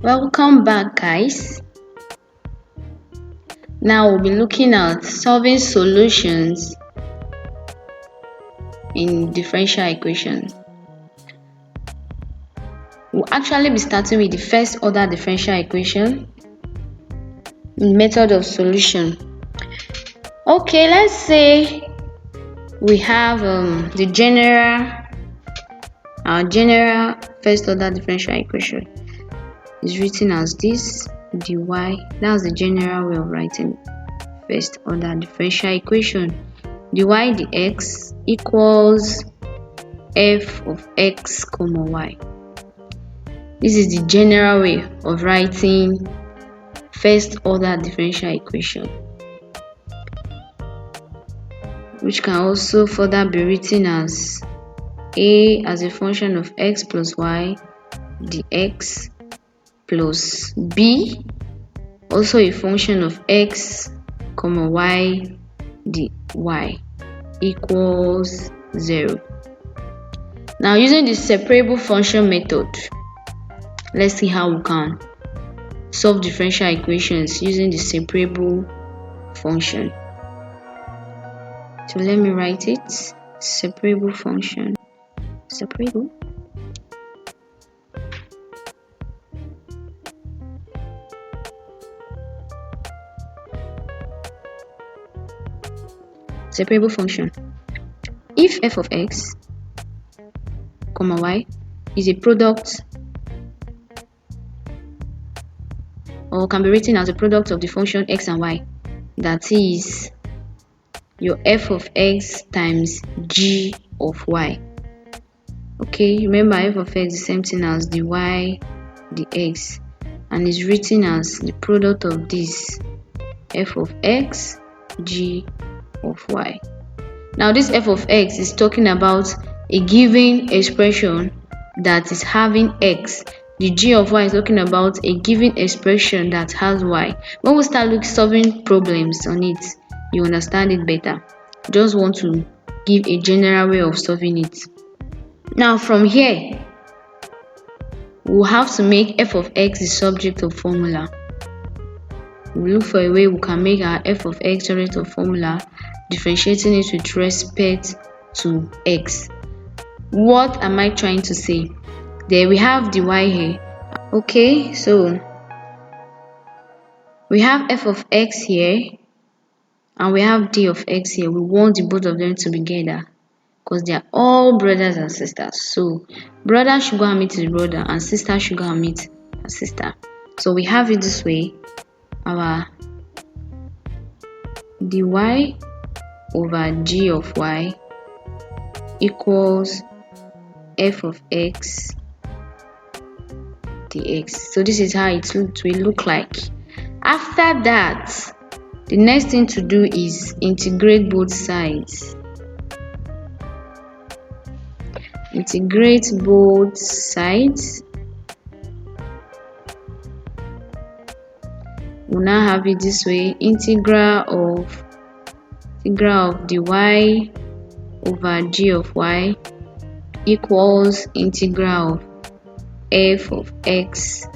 Welcome back, guys. Now we'll be looking at solving solutions in differential equations. We'll actually be starting with the first order differential equation, method of solution. Okay, let's say we have our general first order differential equation is written as this dy. That's the general way of writing first order differential equation. Dy dx equals f of x comma y. This is the general way of writing first order differential equation, which can also further be written as a as a function of x plus y dx plus b, also a function of x comma y dy equals 0. Now, using the separable function method, let's see how we can solve differential equations using the separable function. So let me write it. Separable function. Separable. Separable function. If f of x comma y is a product, or can be written as a product of the function x and y, that is your f of x times g of y. Okay, remember f of x is the same thing as dy dx, and is written as the product of this f of x g of y. Now this f of x is talking about a given expression that is having x. The g of y is talking about a given expression that has y. When we start solving problems on it, you understand it better. Just want to give a general way of solving it. Now from here, we'll have to make f of x the subject of formula. We'll look for a way we can make our f of x subject of formula, differentiating it with respect to x. What am I trying to say? There we have dy here. Okay, so we have f of x here and we have d of x here. We want the both of them to be together because they are all brothers and sisters. So brother should go and meet his brother and sister should go and meet her sister. So we have it this way. Our dy over g of y equals f of x dx. So this is how it will look like. After that, the next thing to do is integrate both sides. Integrate both sides. We'll now have it this way. Integral of dy over g of y equals integral of f of x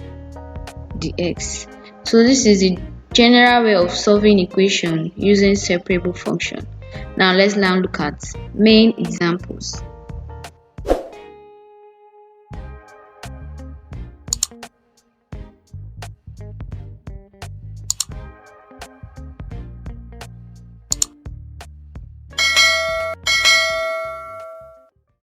dx. So this is the general way of solving equation using separable function. Now let's now look at main examples.